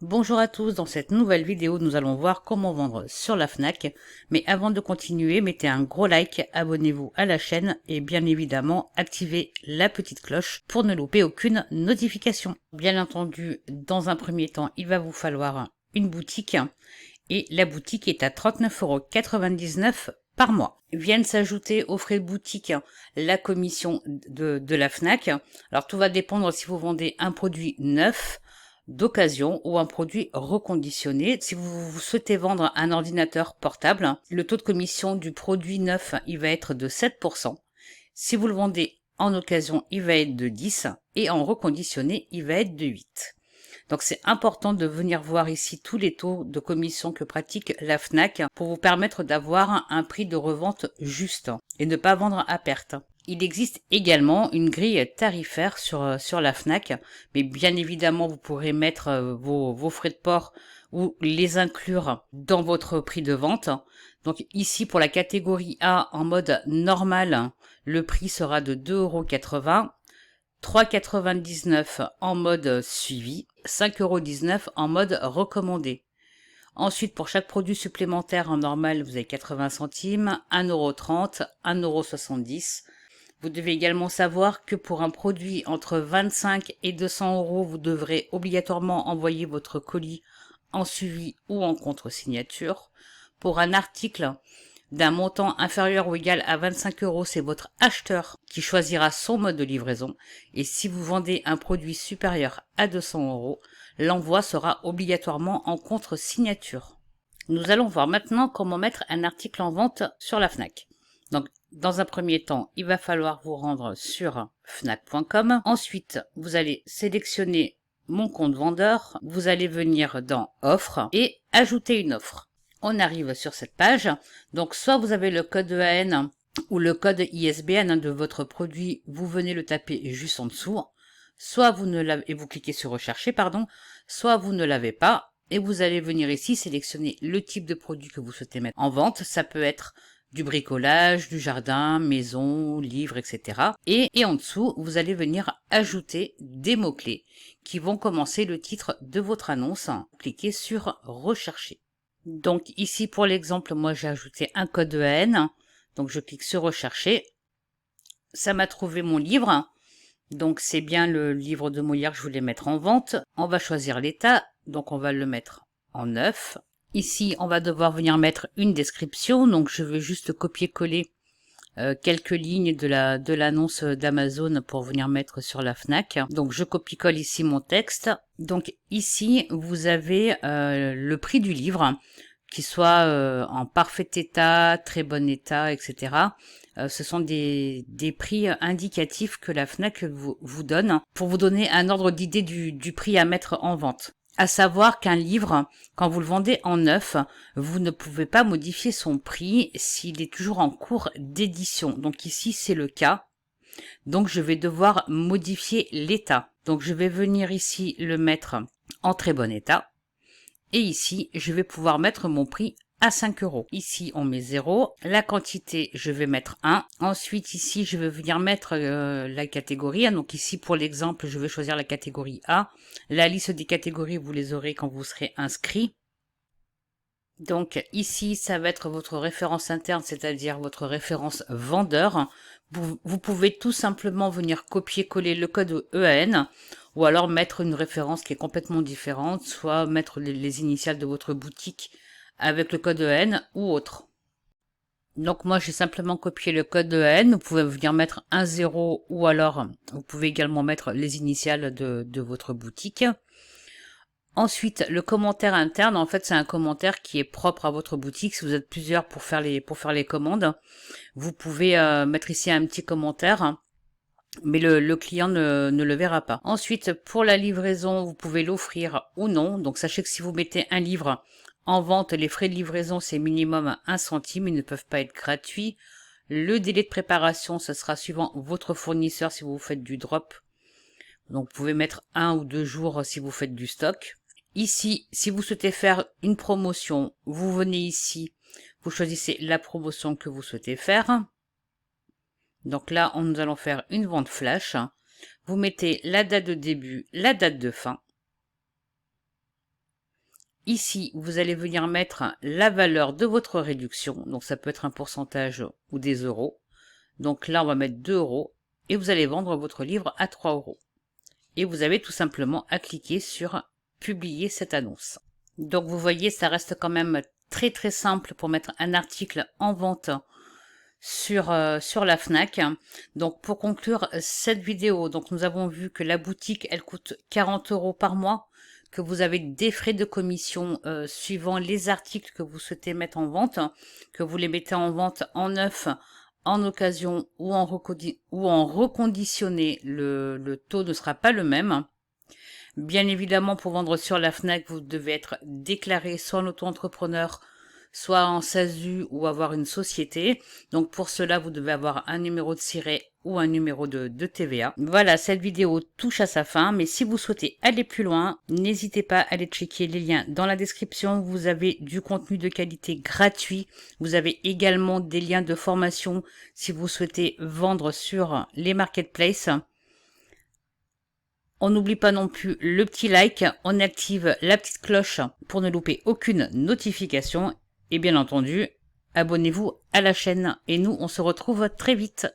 Bonjour à tous, dans cette nouvelle vidéo, nous allons voir comment vendre sur la Fnac. Mais avant de continuer, mettez un gros like, abonnez-vous à la chaîne et bien évidemment, activez la petite cloche pour ne louper aucune notification. Bien entendu, dans un premier temps, il va vous falloir une boutique et la boutique est à 39,99 € par mois. Viennent s'ajouter aux frais de boutique la commission de la Fnac. Alors tout va dépendre si vous vendez un produit neuf, d'occasion ou un produit reconditionné. Si vous souhaitez vendre un ordinateur portable, le taux de commission du produit neuf, il va être de 7%. Si vous le vendez en occasion, il va être de 10% et en reconditionné, il va être de 8%. Donc c'est important de venir voir ici tous les taux de commission que pratique la Fnac pour vous permettre d'avoir un prix de revente juste et ne pas vendre à perte. Il existe également une grille tarifaire sur la Fnac, mais bien évidemment vous pourrez mettre vos frais de port ou les inclure dans votre prix de vente. Donc ici pour la catégorie A en mode normal, le prix sera de 2,80 €. 3,99 € en mode suivi, 5,19 € en mode recommandé. Ensuite, pour chaque produit supplémentaire en normal, vous avez 80 centimes, 1,30 €, 1,70 €. Vous devez également savoir que pour un produit entre 25 et 200 €, vous devrez obligatoirement envoyer votre colis en suivi ou en contre-signature. Pour un article d'un montant inférieur ou égal à 25 €, c'est votre acheteur qui choisira son mode de livraison. Et si vous vendez un produit supérieur à 200 €, l'envoi sera obligatoirement en contre-signature. Nous allons voir maintenant comment mettre un article en vente sur la Fnac. Donc, dans un premier temps, il va falloir vous rendre sur fnac.com. Ensuite, vous allez sélectionner mon compte vendeur. Vous allez venir dans offre et ajouter une offre. On arrive sur cette page. Donc, soit vous avez le code EAN ou le code ISBN de votre produit, vous venez le taper juste en dessous. Soit vous ne l'avez, et vous cliquez sur rechercher, soit vous ne l'avez pas, et vous allez venir ici sélectionner le type de produit que vous souhaitez mettre en vente. Ça peut être du bricolage, du jardin, maison, livres, etc. Et en dessous, vous allez venir ajouter des mots-clés qui vont commencer le titre de votre annonce. Cliquez sur rechercher. Donc ici pour l'exemple, moi j'ai ajouté un code EAN, donc je clique sur rechercher, ça m'a trouvé mon livre, donc c'est bien le livre de Molière que je voulais mettre en vente. On va choisir l'état, donc on va le mettre en neuf. Ici on va devoir venir mettre une description, donc je vais juste copier-coller quelques lignes de l'annonce d'Amazon pour venir mettre sur la Fnac. Donc je copie-colle ici mon texte. Donc ici vous avez le prix du livre, qu'il soit en parfait état, très bon état, etc. Ce sont des prix indicatifs que la Fnac vous donne pour vous donner un ordre d'idée du prix à mettre en vente. À savoir qu'un livre, quand vous le vendez en neuf, vous ne pouvez pas modifier son prix s'il est toujours en cours d'édition. Donc ici, c'est le cas. Donc je vais devoir modifier l'état. Donc je vais venir ici le mettre en très bon état. Et ici, je vais pouvoir mettre mon prix à 5 €. Ici, on met 0. La quantité, je vais mettre 1. Ensuite, ici, je vais venir mettre la catégorie. Donc ici, pour l'exemple, je vais choisir la catégorie A. La liste des catégories, vous les aurez quand vous serez inscrit. Donc ici, ça va être votre référence interne, c'est-à-dire votre référence vendeur. Vous pouvez tout simplement venir copier-coller le code EAN ou alors mettre une référence qui est complètement différente, soit mettre les initiales de votre boutique avec le code EAN ou autre. Donc moi, j'ai simplement copié le code EAN. Vous pouvez venir mettre un 0 ou alors vous pouvez également mettre les initiales de votre boutique. Ensuite, le commentaire interne, en fait, c'est un commentaire qui est propre à votre boutique. Si vous êtes plusieurs pour faire les commandes, vous pouvez mettre ici un petit commentaire, mais le client ne le verra pas. Ensuite, pour la livraison, vous pouvez l'offrir ou non. Donc, sachez que si vous mettez un livre en vente, les frais de livraison, c'est minimum 1 centime. Ils ne peuvent pas être gratuits. Le délai de préparation, ce sera suivant votre fournisseur si vous faites du drop. Donc, vous pouvez mettre 1 ou 2 jours si vous faites du stock. Ici, si vous souhaitez faire une promotion, vous venez ici, vous choisissez la promotion que vous souhaitez faire. Donc là, nous allons faire une vente flash. Vous mettez la date de début, la date de fin. Ici, vous allez venir mettre la valeur de votre réduction. Donc ça peut être un pourcentage ou des euros. Donc là, on va mettre 2 euros et vous allez vendre votre livre à 3 euros. Et vous avez tout simplement à cliquer sur publier cette annonce. Donc vous voyez, ça reste quand même très très simple pour mettre un article en vente sur la Fnac. Donc pour conclure cette vidéo, donc nous avons vu que la boutique elle coûte 40 euros par mois, que vous avez des frais de commission suivant les articles que vous souhaitez mettre en vente, que vous les mettez en vente en neuf, en occasion ou en reconditionné, le taux ne sera pas le même. Bien évidemment, pour vendre sur la Fnac, vous devez être déclaré soit en auto-entrepreneur, soit en SASU ou avoir une société. Donc pour cela, vous devez avoir un numéro de SIRET ou un numéro de TVA. Voilà, cette vidéo touche à sa fin, mais si vous souhaitez aller plus loin, n'hésitez pas à aller checker les liens dans la description. Vous avez du contenu de qualité gratuit. Vous avez également des liens de formation si vous souhaitez vendre sur les marketplaces. On n'oublie pas non plus le petit like, on active la petite cloche pour ne louper aucune notification. Et bien entendu, abonnez-vous à la chaîne. Et nous, on se retrouve très vite.